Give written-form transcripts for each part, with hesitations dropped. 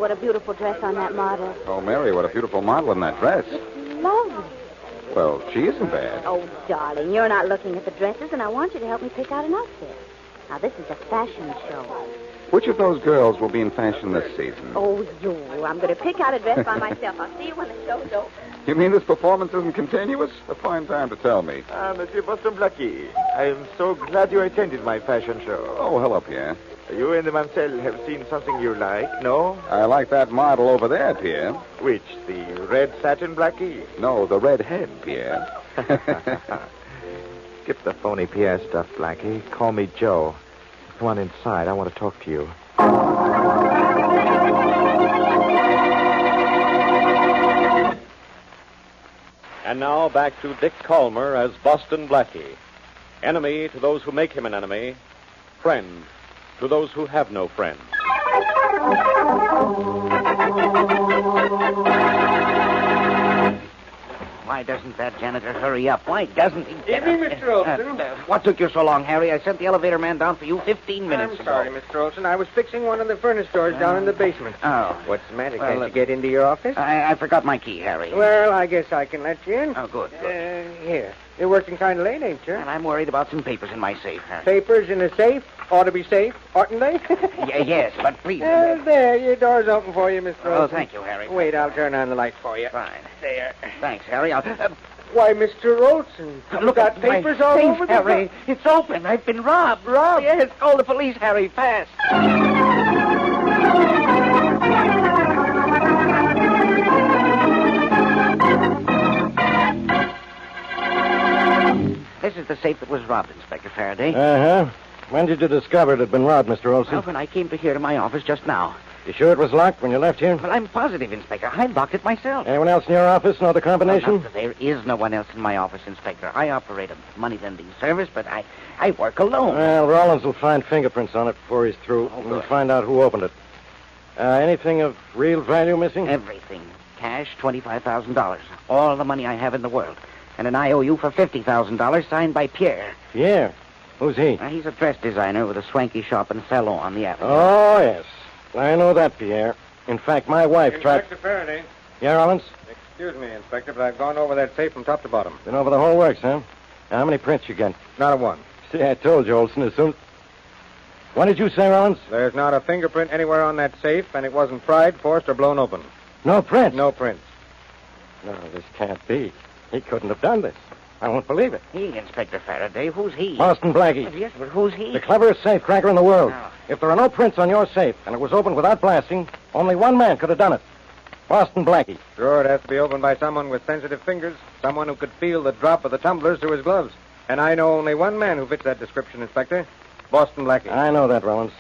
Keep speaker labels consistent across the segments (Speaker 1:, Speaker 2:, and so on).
Speaker 1: what a beautiful dress on that model.
Speaker 2: Oh, Mary, what a beautiful model in that dress.
Speaker 1: It's lovely.
Speaker 2: Well, she isn't bad.
Speaker 1: Oh, darling, you're not looking at the dresses, and I want you to help me pick out an outfit. Now, this is a fashion show.
Speaker 2: Which of those girls will be in fashion this season?
Speaker 1: Oh, you. I'm going to pick out a dress by myself. I'll see you when the show's over.
Speaker 2: You mean this performance isn't continuous? A fine time to tell me.
Speaker 3: Monsieur Boston Blackie, I am so glad you attended my fashion show.
Speaker 2: Oh, hello, Pierre.
Speaker 3: You and the mademoiselle have seen something you like, no?
Speaker 2: I like that model over there, Pierre.
Speaker 3: Which, the red satin Blackie?
Speaker 2: No, the red head, Pierre.
Speaker 3: Skip the phony Pierre stuff, Blackie. Call me Joe. Come on inside. I want to talk to you.
Speaker 4: And now back to Dick Calmer as Boston Blackie. Enemy to those who make him an enemy. Friend to those who have no friend.
Speaker 5: Why doesn't that janitor hurry up? Why doesn't he get
Speaker 6: Evening, Mr. Olson.
Speaker 5: What took you so long, Harry? I sent the elevator man down for you 15 minutes
Speaker 6: I'm sorry,
Speaker 5: ago.
Speaker 6: Mr. Olson. I was fixing one of the furnace doors down in the basement.
Speaker 5: Oh.
Speaker 6: What's the matter?
Speaker 5: Well,
Speaker 6: Can't you get into your office?
Speaker 5: I forgot my key, Harry.
Speaker 6: Well, I guess I can let you in.
Speaker 5: Oh, good.
Speaker 6: Here. You're working kind of late, ain't you?
Speaker 5: And I'm worried about some papers in my safe, Harry.
Speaker 6: Papers in a safe? Ought to be safe, oughtn't they?
Speaker 5: Yes, but please.
Speaker 6: There, your door's open for you, Mr. Olson.
Speaker 5: Oh, thank you, Harry.
Speaker 6: Wait, I'll turn on the light for you.
Speaker 5: Fine.
Speaker 6: There.
Speaker 5: Thanks, Harry. I'll...
Speaker 6: Why, Mr. Olson, you've
Speaker 5: Look
Speaker 6: got
Speaker 5: at
Speaker 6: papers
Speaker 5: my
Speaker 6: all
Speaker 5: safe,
Speaker 6: over the
Speaker 5: Harry. It's open. I've been robbed.
Speaker 6: Robbed?
Speaker 5: Yes, call the police, Harry, fast. This is the safe that was robbed, Inspector Faraday.
Speaker 7: Uh-huh. When did you discover it had been robbed, Mr. Olson?
Speaker 5: Well, when I came to here to my office just now.
Speaker 7: You sure it was locked when you left here?
Speaker 5: Well, I'm positive, Inspector. I locked it myself.
Speaker 7: Anyone else in your office know the combination?
Speaker 5: Well, there is no one else in my office, Inspector. I operate a money lending service, but I work alone.
Speaker 7: Well, Rollins will find fingerprints on it before he's through.
Speaker 5: Oh,
Speaker 7: We'll
Speaker 5: good.
Speaker 7: find out who opened it. Anything of real value missing?
Speaker 5: Everything. Cash, $25,000. All the money I have in the world. And an IOU for $50,000 signed by Pierre.
Speaker 7: Pierre? Who's he?
Speaker 5: He's a dress designer with a swanky shop and salon on the avenue.
Speaker 7: Oh, yes. I know that, Pierre. In fact, my wife tried...
Speaker 6: Inspector Faraday.
Speaker 7: Yeah, Rollins?
Speaker 6: Excuse me, Inspector, but I've gone over that safe from top to bottom.
Speaker 7: Been over the whole works, huh? How many prints you got?
Speaker 6: Not a one.
Speaker 7: See, I told you, Olson, as soon... What did you say, Rollins?
Speaker 6: There's not a fingerprint anywhere on that safe, and it wasn't pried, forced, or blown open.
Speaker 7: No prints?
Speaker 6: No prints.
Speaker 7: No, this can't be. He couldn't have done this. I won't believe it.
Speaker 5: He, Inspector Faraday. Who's he?
Speaker 7: Boston Blackie.
Speaker 5: Yes, but who's he?
Speaker 7: The cleverest safe cracker in the world.
Speaker 5: Oh.
Speaker 7: If there are no prints on your safe and it was opened without blasting, only one man could have done it. Boston Blackie.
Speaker 6: Sure, it has to be opened by someone with sensitive fingers, someone who could feel the drop of the tumblers through his gloves. And I know only one man who fits that description, Inspector. Boston Blackie.
Speaker 7: I know that, Rollins.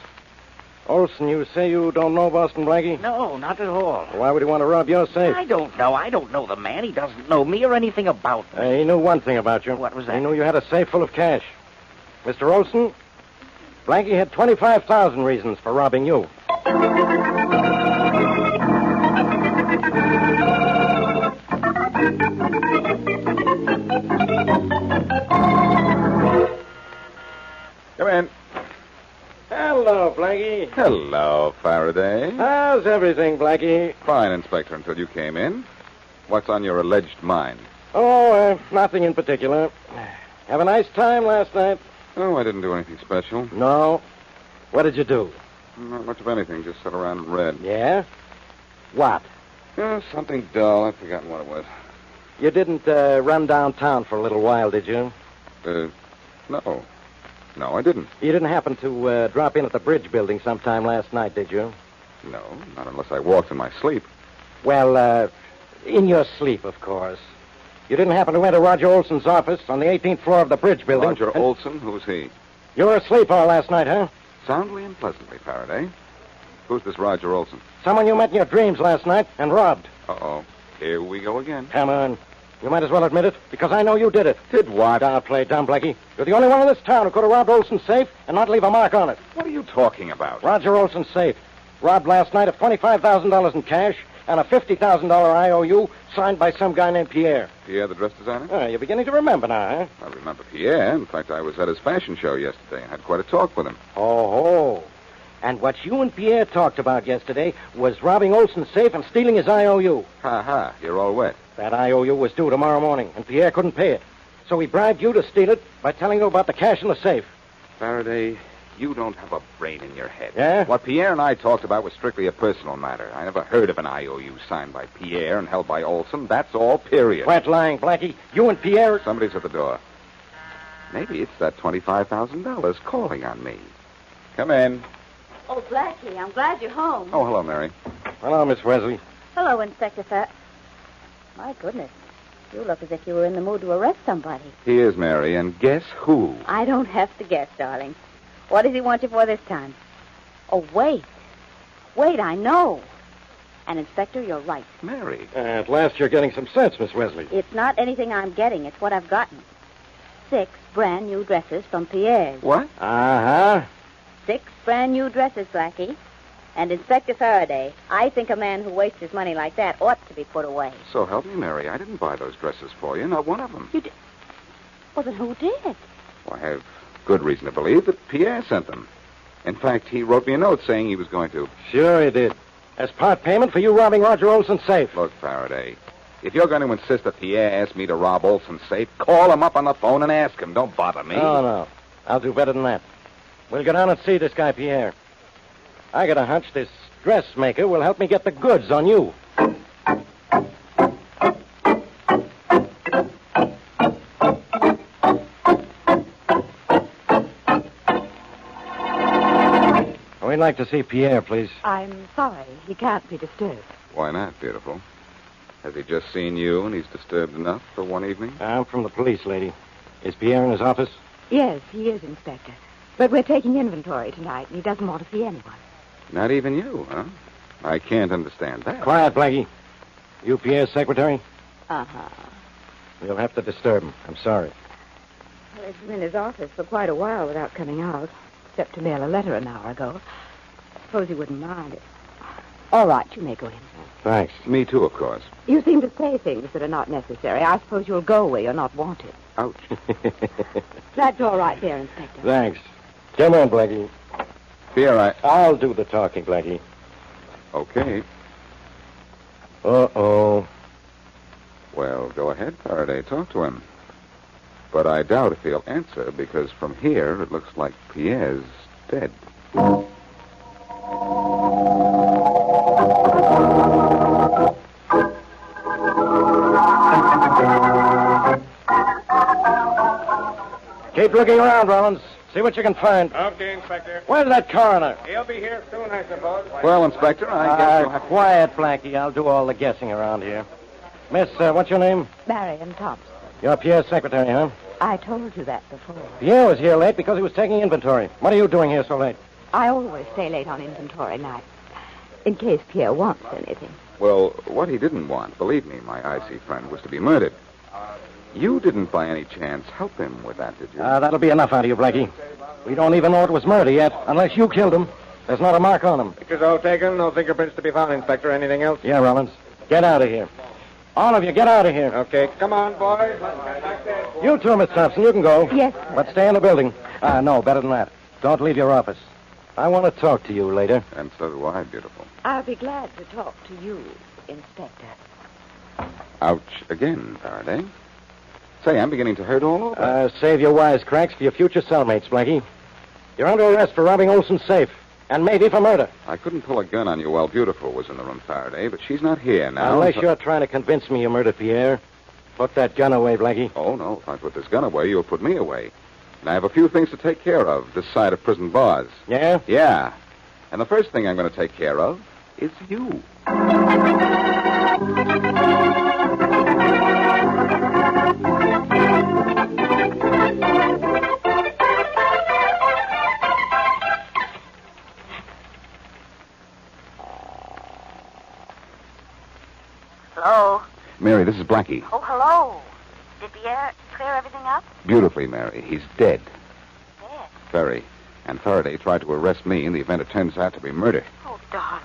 Speaker 7: Olson, you say you don't know Boston Blackie?
Speaker 5: No, not at all.
Speaker 7: Why would he want to rob your safe?
Speaker 5: I don't know. I don't know the man. He doesn't know me or anything about me.
Speaker 7: He knew one thing about you.
Speaker 5: What was that?
Speaker 7: He knew you had a safe full of cash. Mr. Olson, Blackie had 25,000 reasons for robbing you.
Speaker 2: Come in.
Speaker 7: Hello, Blackie.
Speaker 2: Hello, Faraday.
Speaker 7: How's everything, Blackie?
Speaker 2: Fine, Inspector, until you came in. What's on your alleged mind?
Speaker 7: Oh, nothing in particular. Have a nice time last night?
Speaker 2: Oh, I didn't do anything special.
Speaker 7: No. What did you do?
Speaker 2: Not much of anything. Just sat around and read.
Speaker 7: Yeah? What?
Speaker 2: Something dull. I've forgotten what it was.
Speaker 7: You didn't run downtown for a little while, did you?
Speaker 2: No. No, I didn't.
Speaker 7: You didn't happen to drop in at the bridge building sometime last night, did you?
Speaker 2: No, not unless I walked in my sleep.
Speaker 7: Well, in your sleep, of course. You didn't happen to enter Roger Olson's office on the 18th floor of the bridge building?
Speaker 2: Roger Olson? Who's he?
Speaker 7: You were asleep all last night, huh?
Speaker 2: Soundly and pleasantly, Faraday. Who's this Roger Olson?
Speaker 7: Someone you met in your dreams last night and robbed.
Speaker 2: Uh-oh. Here we go again.
Speaker 7: Come on. You might as well admit it, because I know you did it.
Speaker 2: Did what?
Speaker 7: Don't play dumb, Blackie. You're the only one in this town who could have robbed Olson's safe and not leave a mark on it.
Speaker 2: What are you talking about?
Speaker 7: Roger Olson's safe. Robbed last night of $25,000 in cash and a $50,000 IOU signed by some guy named Pierre.
Speaker 2: Pierre, the dress designer?
Speaker 7: You're beginning to remember now, huh?
Speaker 2: I remember Pierre. In fact, I was at his fashion show yesterday and had quite a talk with him.
Speaker 7: Oh. And what you and Pierre talked about yesterday was robbing Olson's safe and stealing his IOU.
Speaker 2: Ha, you're all wet.
Speaker 7: That IOU was due tomorrow morning, and Pierre couldn't pay it. So he bribed you to steal it by telling you about the cash in the safe.
Speaker 2: Faraday, you don't have a brain in your head.
Speaker 7: Yeah?
Speaker 2: What Pierre and I talked about was strictly a personal matter. I never heard of an IOU signed by Pierre and held by Olson. That's all, period.
Speaker 7: Quit lying, Blackie. You and Pierre...
Speaker 2: Somebody's at the door. Maybe it's that $25,000 calling on me. Come in.
Speaker 1: Oh, Blackie, I'm glad you're home.
Speaker 2: Oh, hello, Mary.
Speaker 7: Hello, Miss Wesley.
Speaker 1: Hello, Inspector Fat. My goodness. You look as if you were in the mood to arrest somebody.
Speaker 2: He is, Mary, and guess who?
Speaker 1: I don't have to guess, darling. What does he want you for this time? Oh, wait. Wait, I know. And, Inspector, you're right.
Speaker 2: Mary.
Speaker 7: At last you're getting some sense, Miss Wesley.
Speaker 1: It's not anything I'm getting. It's what I've gotten. 6 brand new dresses from Pierre's.
Speaker 2: What?
Speaker 7: Uh-huh.
Speaker 1: 6 brand new dresses, Blackie. And Inspector Faraday, I think a man who wastes his money like that ought to be put away.
Speaker 2: So help me, Mary. I didn't buy those dresses for you, not one of them.
Speaker 1: You did? Well, then who did?
Speaker 2: Well, I have good reason to believe that Pierre sent them. In fact, he wrote me a note saying he was going to.
Speaker 7: Sure he did. As part payment for you robbing Roger Olson's safe.
Speaker 2: Look, Faraday, if you're going to insist that Pierre asked me to rob Olson's safe, call him up on the phone and ask him. Don't bother me.
Speaker 7: Oh, no. I'll do better than that. We'll go down and see this guy, Pierre. I got a hunch this dressmaker will help me get the goods on you. We'd like to see Pierre, please.
Speaker 8: I'm sorry. He can't be disturbed.
Speaker 2: Why not, beautiful? Has he just seen you and he's disturbed enough for one evening?
Speaker 7: I'm from the police, lady. Is Pierre in his office?
Speaker 8: Yes, he is, Inspector. But we're taking inventory tonight, and he doesn't want to see anyone.
Speaker 2: Not even you, huh? I can't understand that.
Speaker 7: Quiet, Blackie. You Pierre's secretary?
Speaker 1: Uh-huh.
Speaker 7: We'll have to disturb him. I'm sorry.
Speaker 8: Well, he's been in his office for quite a while without coming out, except to mail a letter an hour ago. Suppose you wouldn't mind it. All right, you may go in.
Speaker 7: Thanks.
Speaker 2: Me too, of course.
Speaker 8: You seem to say things that are not necessary. I suppose you'll go where you're not wanted.
Speaker 2: Ouch.
Speaker 8: That's all right there, Inspector.
Speaker 7: Thanks. Come on, Blackie.
Speaker 2: Pierre,
Speaker 7: I'll do the talking, Blackie.
Speaker 2: Okay.
Speaker 7: Uh-oh.
Speaker 2: Well, go ahead, Faraday. Talk to him. But I doubt if he'll answer, because from here it looks like Pierre's dead.
Speaker 7: Keep looking around, Rollins. See what you can find.
Speaker 6: Okay, Inspector.
Speaker 7: Where's that coroner?
Speaker 6: He'll be here soon, I suppose.
Speaker 2: Well, Inspector, I guess you'll have to...
Speaker 7: Quiet, Blackie. I'll do all the guessing around here. Miss, what's your name?
Speaker 8: Marion Thompson.
Speaker 7: You're Pierre's secretary, huh?
Speaker 8: I told you that before.
Speaker 7: Pierre was here late because he was taking inventory. What are you doing here so late?
Speaker 8: I always stay late on inventory night, in case Pierre wants anything.
Speaker 2: Well, what he didn't want, believe me, my icy friend, was to be murdered. You didn't by any chance help him with that, did you?
Speaker 7: That'll be enough out of you, Blackie. We don't even know it was murder yet, unless you killed him. There's not a mark on him.
Speaker 6: Pictures all taken, no fingerprints to be found, Inspector. Anything else?
Speaker 7: Yeah, Rollins. Get out of here. All of you, get out of here.
Speaker 6: Okay, come on, boys.
Speaker 7: You too, Miss Thompson. You can go.
Speaker 8: Yes, sir.
Speaker 7: But stay in the building. No, better than that. Don't leave your office. I want to talk to you later.
Speaker 2: And so do I, beautiful.
Speaker 8: I'll be glad to talk to you, Inspector.
Speaker 2: Ouch again, Faraday. Say, I'm beginning to hurt all over.
Speaker 7: Save your wisecracks for your future cellmates, Blackie. You're under arrest for robbing Olson's safe, and maybe for murder.
Speaker 2: I couldn't pull a gun on you while Beautiful was in the room, Faraday, but she's not here now.
Speaker 7: Unless you're trying to convince me you murdered Pierre. Put that gun away, Blackie.
Speaker 2: Oh, no. If I put this gun away, you'll put me away. And I have a few things to take care of this side of prison bars.
Speaker 7: Yeah?
Speaker 2: Yeah. And the first thing I'm going to take care of is you.
Speaker 1: Hello?
Speaker 2: Mary, this is Blackie.
Speaker 1: Oh, hello. Did Pierre clear everything up?
Speaker 2: Beautifully, Mary. He's dead.
Speaker 1: Dead?
Speaker 2: Very. And Faraday tried to arrest me in the event it turns out to be murder.
Speaker 1: Oh, darling.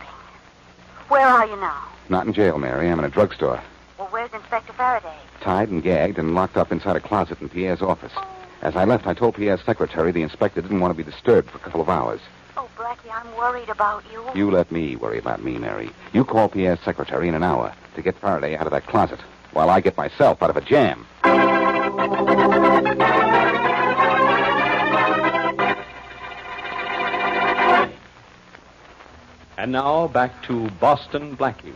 Speaker 1: Where are you now?
Speaker 2: Not in jail, Mary. I'm in a drugstore.
Speaker 1: Well, where's Inspector Faraday?
Speaker 2: Tied and gagged and locked up inside a closet in Pierre's office. As I left, I told Pierre's secretary the inspector didn't want to be disturbed for a couple of hours.
Speaker 1: Oh, Blackie, I'm worried about you.
Speaker 2: You let me worry about me, Mary. You call Pierre's secretary in an hour to get Faraday out of that closet while I get myself out of a jam.
Speaker 4: And now back to Boston Blackie.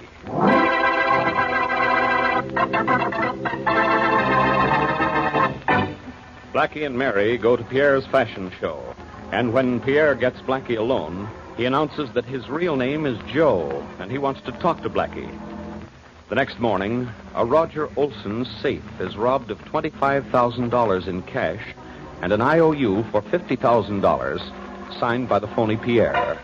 Speaker 4: Blackie and Mary go to Pierre's fashion show. And when Pierre gets Blackie alone, he announces that his real name is Joe, and he wants to talk to Blackie. The next morning, a Roger Olson safe is robbed of $25,000 in cash and an IOU for $50,000 signed by the phony Pierre.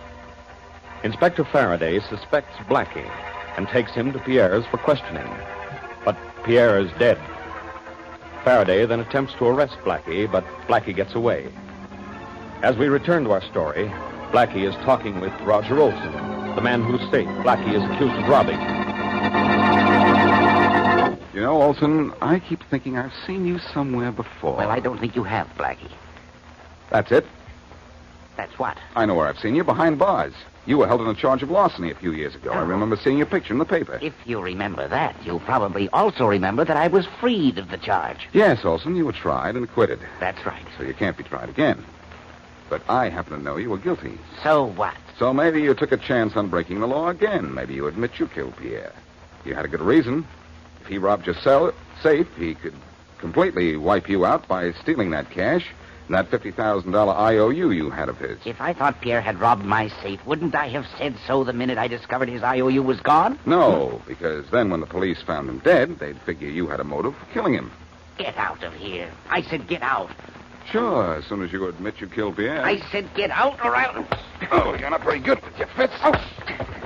Speaker 4: Inspector Faraday suspects Blackie and takes him to Pierre's for questioning. But Pierre is dead. Faraday then attempts to arrest Blackie, but Blackie gets away. As we return to our story, Blackie is talking with Roger Olson, the man whose safe Blackie is accused of robbing.
Speaker 2: You know, Olson, I keep thinking I've seen you somewhere before.
Speaker 5: Well, I don't think you have, Blackie.
Speaker 2: That's it.
Speaker 5: That's what?
Speaker 2: I know where I've seen you, behind bars. You were held on a charge of larceny a few years ago. I remember seeing your picture in the paper.
Speaker 5: If you remember that, you'll probably also remember that I was freed of the charge.
Speaker 2: Yes, Olson, you were tried and acquitted.
Speaker 5: That's right.
Speaker 2: So you can't be tried again. But I happen to know you were guilty.
Speaker 5: So what?
Speaker 2: So maybe you took a chance on breaking the law again. Maybe you admit you killed Pierre. You had a good reason. If he robbed your safe, he could completely wipe you out by stealing that cash and that $50,000 IOU you had of his.
Speaker 5: If I thought Pierre had robbed my safe, wouldn't I have said so the minute I discovered his IOU was gone?
Speaker 2: No, because then when the police found him dead, they'd figure you had a motive for killing him.
Speaker 5: Get out of here. I said get out.
Speaker 2: Sure, as soon as you admit you killed Pierre.
Speaker 5: I said get out or I'll...
Speaker 2: Oh, you're not very good with your fists.
Speaker 5: Oh,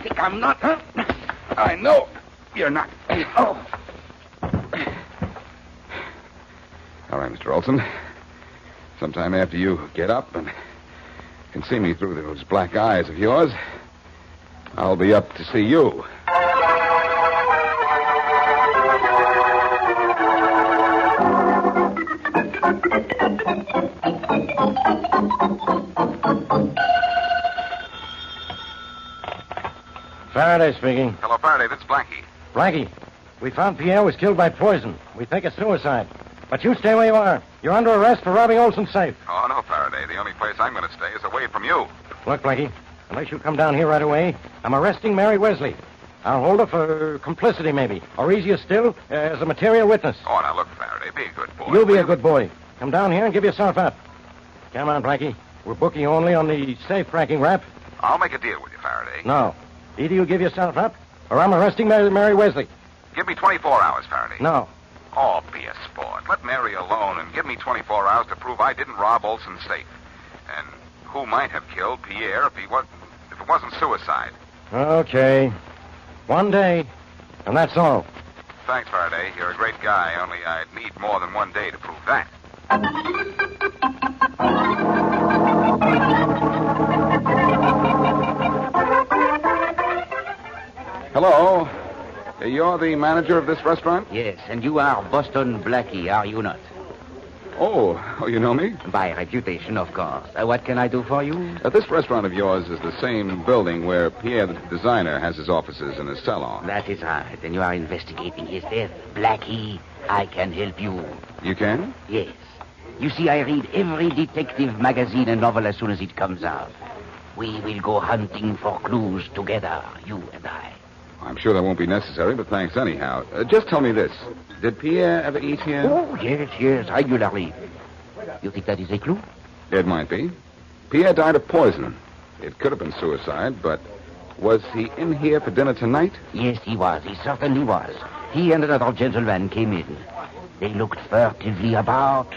Speaker 5: think I'm not, huh?
Speaker 2: I know you're not.
Speaker 5: Oh.
Speaker 2: All right, Mr. Olson. Sometime after you get up and can see me through those black eyes of yours, I'll be up to see you.
Speaker 7: Faraday speaking.
Speaker 2: Hello, Faraday. This is Blackie.
Speaker 7: Blackie, we found Pierre was killed by poison. We think it's suicide. But you stay where you are. You're under arrest for robbing Olson's safe.
Speaker 2: Oh, no, Faraday. The only place I'm going to stay is away from you.
Speaker 7: Look, Blackie, unless you come down here right away, I'm arresting Mary Wesley. I'll hold her for complicity, maybe. Or easier still, as a material witness.
Speaker 2: Oh, now look, Faraday. Be a good boy.
Speaker 7: You'll be a good boy. Come down here and give yourself up. Come on, Blackie. We're booking only on the safe cracking rap.
Speaker 2: I'll make a deal with you, Faraday.
Speaker 7: No. Either you give yourself up, or I'm arresting Mary Wesley.
Speaker 2: Give me 24 hours, Faraday.
Speaker 7: No.
Speaker 2: Oh, be a sport. Let Mary alone and give me 24 hours to prove I didn't rob Olson's safe. And who might have killed Pierre if it wasn't suicide.
Speaker 7: Okay. One day, and that's all.
Speaker 2: Thanks, Faraday. You're a great guy, only I'd need more than one day to prove that. Hello. You're the manager of this restaurant?
Speaker 5: Yes, and you are Boston Blackie, are you not?
Speaker 2: Oh, you know me?
Speaker 5: By reputation, of course. What can I do for you?
Speaker 2: This restaurant of yours is the same building where Pierre, the designer, has his offices and his salon.
Speaker 5: That is right, and you are investigating his death. Blackie, I can help you.
Speaker 2: You can?
Speaker 5: Yes. You see, I read every detective magazine and novel as soon as it comes out. We will go hunting for clues together, you and I.
Speaker 2: I'm sure that won't be necessary, but thanks anyhow. Just tell me this. Did Pierre ever eat here?
Speaker 5: Oh, yes, regularly. You think that is a clue?
Speaker 2: It might be. Pierre died of poison. It could have been suicide, but was he in here for dinner tonight?
Speaker 5: Yes, he was. He certainly was. He and another gentleman came in. They looked furtively about,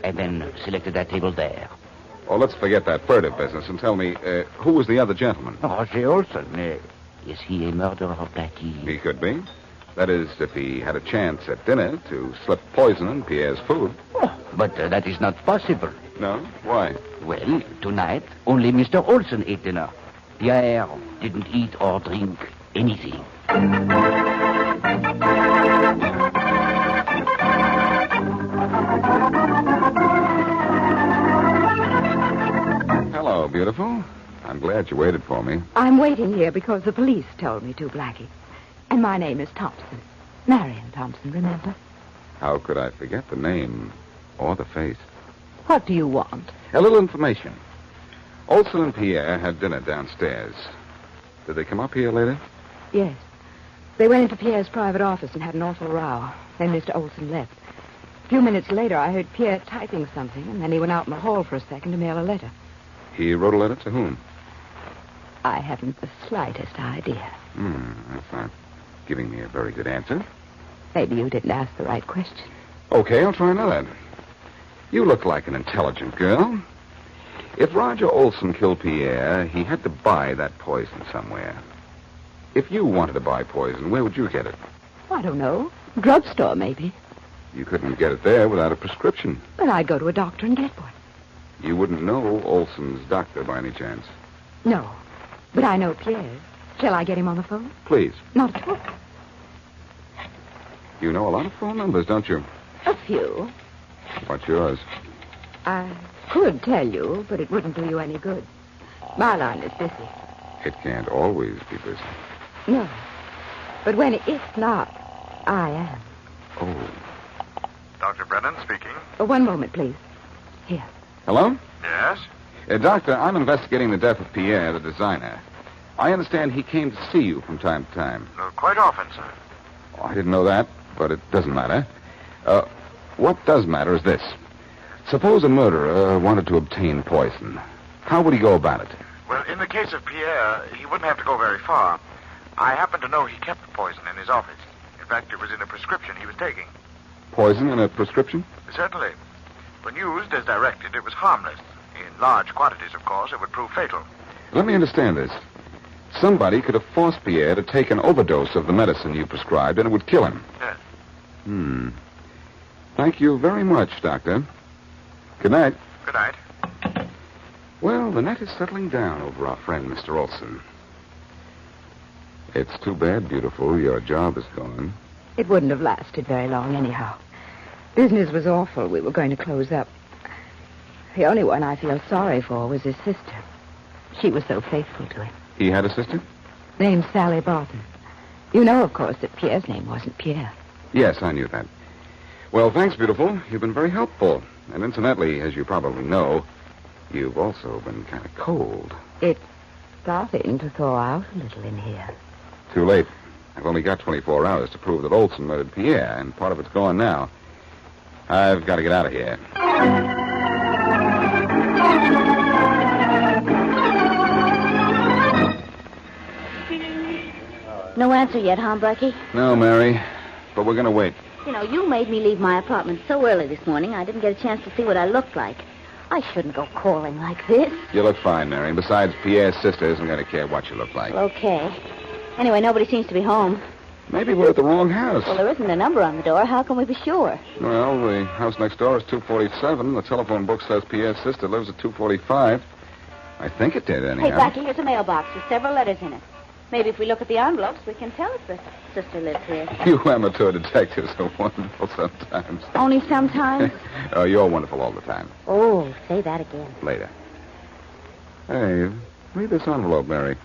Speaker 5: and then selected that table there.
Speaker 2: Oh, let's forget that furtive business and tell me, who was the other gentleman?
Speaker 5: Roger Olson. Is he a murderer, Blackie?
Speaker 2: He could be. That is, if he had a chance at dinner to slip poison in Pierre's food.
Speaker 5: Oh, but that is not possible.
Speaker 2: No? Why?
Speaker 5: Well, tonight, only Mr. Olson ate dinner. Pierre didn't eat or drink anything.
Speaker 2: Hello, beautiful. I'm glad you waited for me.
Speaker 8: I'm waiting here because the police told me to, Blackie. And my name is Thompson. Marion Thompson, remember?
Speaker 2: How could I forget the name or the face?
Speaker 8: What do you want?
Speaker 2: A little information. Olson and Pierre had dinner downstairs. Did they come up here later?
Speaker 8: Yes. They went into Pierre's private office and had an awful row. Then Mr. Olson left. A few minutes later, I heard Pierre typing something, and then he went out in the hall for a second to mail a letter.
Speaker 2: He wrote a letter to whom?
Speaker 8: I haven't the slightest idea.
Speaker 2: That's not giving me a very good answer.
Speaker 8: Maybe you didn't ask the right question.
Speaker 2: Okay, I'll try another. You look like an intelligent girl. If Roger Olson killed Pierre, he had to buy that poison somewhere. If you wanted to buy poison, where would you get it?
Speaker 8: I don't know. Drugstore, maybe.
Speaker 2: You couldn't get it there without a prescription.
Speaker 8: But I'd go to a doctor and get one.
Speaker 2: You wouldn't know Olson's doctor by any chance.
Speaker 8: No. But I know Pierre. Shall I get him on the phone?
Speaker 2: Please.
Speaker 8: Not at all.
Speaker 2: You know a lot of phone numbers, don't you?
Speaker 8: A few.
Speaker 2: What's yours?
Speaker 8: I could tell you, but it wouldn't do you any good. My line is busy.
Speaker 2: It can't always be busy.
Speaker 8: No. But when it's not, I am.
Speaker 2: Oh.
Speaker 9: Dr. Brennan speaking.
Speaker 8: One moment, please. Here.
Speaker 2: Hello?
Speaker 9: Yes?
Speaker 2: Doctor, I'm investigating the death of Pierre, the designer. I understand he came to see you from time to time.
Speaker 9: Quite often, sir.
Speaker 2: Oh, I didn't know that, but it doesn't matter. What does matter is this. Suppose a murderer wanted to obtain poison. How would he go about it?
Speaker 9: Well, in the case of Pierre, he wouldn't have to go very far. I happen to know he kept the poison in his office. In fact, it was in a prescription he was taking.
Speaker 2: Poison in a prescription?
Speaker 9: Certainly. When used as directed, it was harmless. In large quantities, of course, it would prove fatal.
Speaker 2: Let me understand this. Somebody could have forced Pierre to take an overdose of the medicine you prescribed, and it would kill him.
Speaker 9: Yes.
Speaker 2: Thank you very much, Doctor. Good night.
Speaker 9: Good night.
Speaker 2: Well, the net is settling down over our friend, Mr. Olson. It's too bad, beautiful. Your job is gone.
Speaker 8: It wouldn't have lasted very long anyhow. Business was awful. We were going to close up. The only one I feel sorry for was his sister. She was so faithful to him.
Speaker 2: He had a sister?
Speaker 8: Named Sally Barton. You know, of course, that Pierre's name wasn't Pierre.
Speaker 2: Yes, I knew that. Well, thanks, beautiful. You've been very helpful. And incidentally, as you probably know, you've also been kind of cold.
Speaker 8: It's starting to thaw out a little in here.
Speaker 2: Too late. I've only got 24 hours to prove that Olson murdered Pierre, and part of it's gone now. I've got to get out of here.
Speaker 1: No answer yet, huh, Blackie?
Speaker 2: No, Mary, but we're going to wait.
Speaker 1: You know, you made me leave my apartment so early this morning, I didn't get a chance to see what I looked like. I shouldn't go calling like this.
Speaker 2: You look fine, Mary. And besides, Pierre's sister isn't going to care what you look like.
Speaker 1: Well, okay. Anyway, nobody seems to be home.
Speaker 2: Maybe we're at the wrong house.
Speaker 1: Well, there isn't a number on the door. How can we be sure?
Speaker 2: Well, the house next door is 247. The telephone book says Pierre's sister lives at 245. I think it did, anyhow.
Speaker 1: Hey, Blackie, here's a mailbox with several letters in it. Maybe if we look at the envelopes, we can tell if the sister lives here.
Speaker 2: You amateur detectives are wonderful sometimes.
Speaker 1: Only sometimes?
Speaker 2: Oh, you're wonderful all the time.
Speaker 1: Oh, say that again.
Speaker 2: Later. Hey, read this envelope, Mary.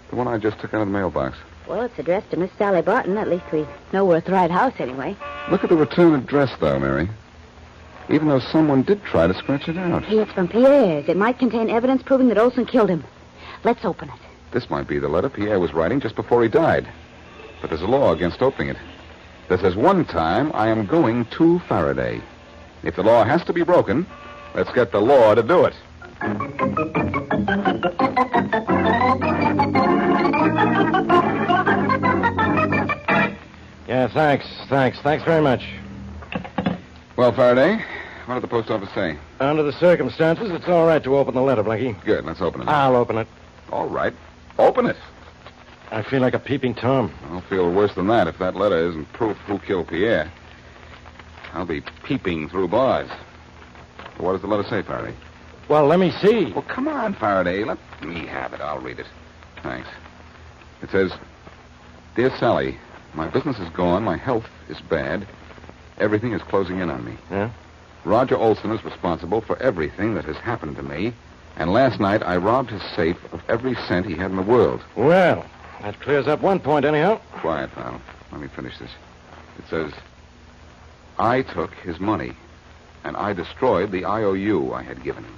Speaker 2: The one I just took out of the mailbox.
Speaker 1: Well, it's addressed to Miss Sally Barton. At least we know we're at the right house anyway.
Speaker 2: Look at the return address, though, Mary. Even though someone did try to scratch it out.
Speaker 1: Hey, it's from Pierre's. It might contain evidence proving that Olson killed him. Let's open it.
Speaker 2: This might be the letter Pierre was writing just before he died. But there's a law against opening it. That says, one time I am going to PierreThe. If the law has to be broken, let's get the law to do it.
Speaker 7: Yeah, thanks. Thanks very much.
Speaker 2: Well, PierreThe, what did the post office say?
Speaker 7: Under the circumstances, it's all right to open the letter, Blackie.
Speaker 2: Good, let's open it.
Speaker 7: I'll open it.
Speaker 2: All right. Open it.
Speaker 7: I feel like a peeping Tom.
Speaker 2: I'll feel worse than that if that letter isn't proof who killed Pierre. I'll be peeping through bars. What does the letter say, PierreThe?
Speaker 7: Well, let me see.
Speaker 2: Well, come on, PierreThe. Let me have it. I'll read it. Thanks. It says, Dear Sally, my business is gone. My health is bad. Everything is closing in on me.
Speaker 7: Yeah?
Speaker 2: Roger Olson is responsible for everything that has happened to me. And last night, I robbed his safe of every cent he had in the world.
Speaker 7: Well, that clears up one point, anyhow.
Speaker 2: Quiet, pal. Let me finish this. It says, I took his money, and I destroyed the IOU I had given him,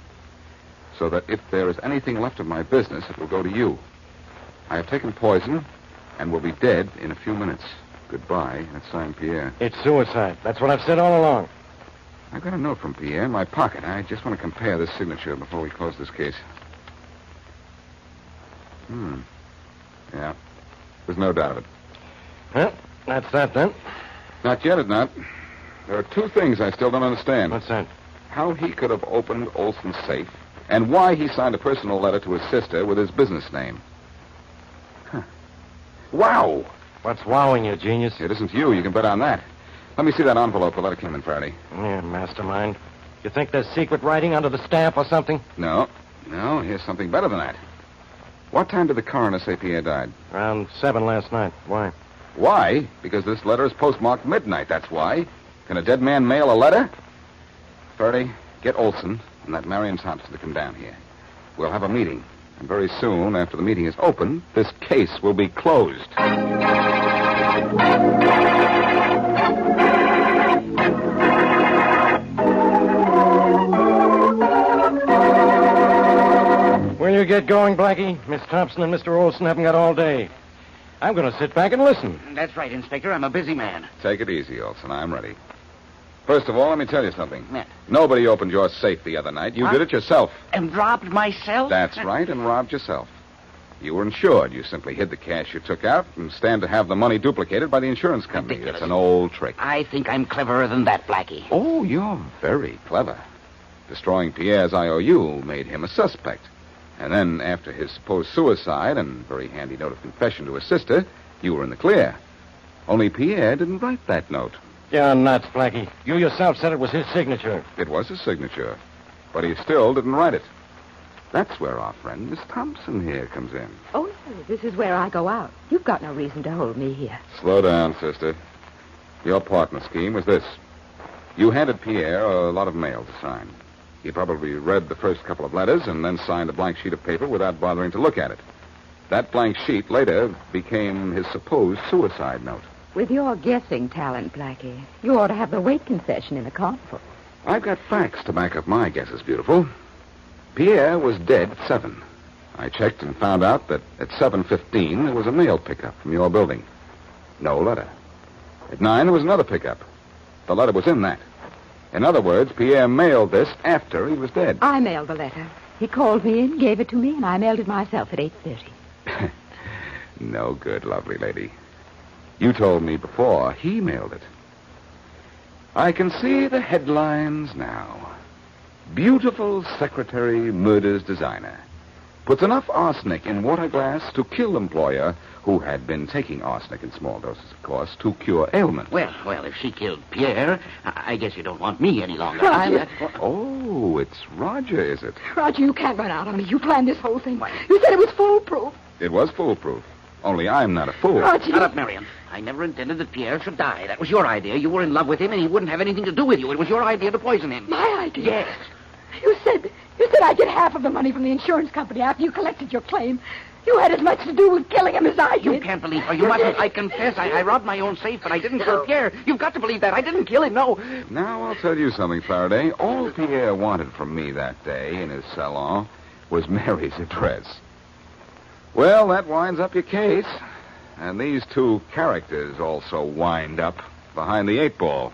Speaker 2: so that if there is anything left of my business, it will go to you. I have taken poison and will be dead in a few minutes. Goodbye. That's signed Pierre.
Speaker 7: It's suicide. That's what I've said all along.
Speaker 2: I've got a note from Pierre in my pocket. I just want to compare this signature before we close this case. Yeah. There's no doubt of it.
Speaker 7: Well, that's that then.
Speaker 2: Not yet, it's not. There are two things I still don't understand.
Speaker 7: What's that?
Speaker 2: How he could have opened Olson's safe, and why he signed a personal letter to his sister with his business name. Huh. Wow!
Speaker 7: What's wowing you, genius?
Speaker 2: It isn't you. You can bet on that. Let me see that envelope the letter came in Friday.
Speaker 7: Yeah, mastermind. You think there's secret writing under the stamp or something?
Speaker 2: No. No, here's something better than that. What time did the coroner say Pierre died?
Speaker 7: Around 7 last night. Why?
Speaker 2: Why? Because this letter is postmarked midnight, that's why. Can a dead man mail a letter? Faraday, get Olson and that Marion Thompson to come down here. We'll have a meeting. And very soon, after the meeting is open, this case will be closed.
Speaker 7: Will you get going, Blackie? Miss Thompson and Mr. Olson haven't got all day. I'm going to sit back and listen.
Speaker 5: That's right, Inspector. I'm a busy man.
Speaker 2: Take it easy, Olson. I'm ready. First of all, let me tell you something.
Speaker 5: Yeah.
Speaker 2: Nobody opened your safe the other night. You
Speaker 5: What?
Speaker 2: did it yourself.
Speaker 5: And robbed myself?
Speaker 2: That's right, and robbed yourself. You were insured. You simply hid the cash you took out and stand to have the money duplicated by the insurance company.
Speaker 5: Ridiculous.
Speaker 2: It's an old trick.
Speaker 5: I think I'm cleverer than that, Blackie.
Speaker 2: Oh, you're very clever. Destroying Pierre's IOU made him a suspect. And then, after his supposed suicide and very handy note of confession to his sister, you were in the clear. Only Pierre didn't write that note.
Speaker 7: You're nuts, Blackie. You yourself said it was his signature.
Speaker 2: It was his signature, but he still didn't write it. That's where our friend Miss Thompson here comes in.
Speaker 8: Oh, no, this is where I go out. You've got no reason to hold me here.
Speaker 2: Slow down, sister. Your partner scheme was this. You handed Pierre a lot of mail to sign. He probably read the first couple of letters and then signed a blank sheet of paper without bothering to look at it. That blank sheet later became his supposed suicide note.
Speaker 8: With your guessing talent, Blackie, you ought to have the weight concession in the carnival.
Speaker 2: I've got facts to back up my guesses, beautiful. Pierre was dead at 7. I checked and found out that at 7:15 there was a mail pickup from your building. No letter. At 9 there was another pickup. The letter was in that. In other words, Pierre mailed this after he was dead.
Speaker 8: I mailed the letter. He called me in, gave it to me, and I mailed it myself at 8:30.
Speaker 2: No good, lovely lady. You told me before he mailed it. I can see the headlines now. Beautiful secretary murders designer. Puts enough arsenic in water glass to kill employer who had been taking arsenic in small doses, of course, to cure ailment.
Speaker 5: Well, if she killed Pierre, I guess you don't want me any longer.
Speaker 8: Roger.
Speaker 2: Oh, it's Roger, is it?
Speaker 8: Roger, you can't run out on me. You planned this whole thing. You said it was foolproof.
Speaker 2: It was foolproof. Only I'm not a fool.
Speaker 8: Roger.
Speaker 5: Shut up, Marion. I never intended that Pierre should die. That was your idea. You were in love with him, and he wouldn't have anything to do with you. It was your idea to poison him.
Speaker 8: My idea?
Speaker 5: Yes.
Speaker 8: You said I'd get half of the money from the insurance company after you collected your claim. You had as much to do with killing him as I did.
Speaker 5: You can't believe her. You mustn't. I confess. I robbed my own safe, but I didn't kill Pierre. You've got to believe that. I didn't kill him, no.
Speaker 2: Now, I'll tell you something, Faraday. All Pierre wanted from me that day in his salon was Mary's address. Well, that winds up your case. And these two characters also wind up behind the 8 ball.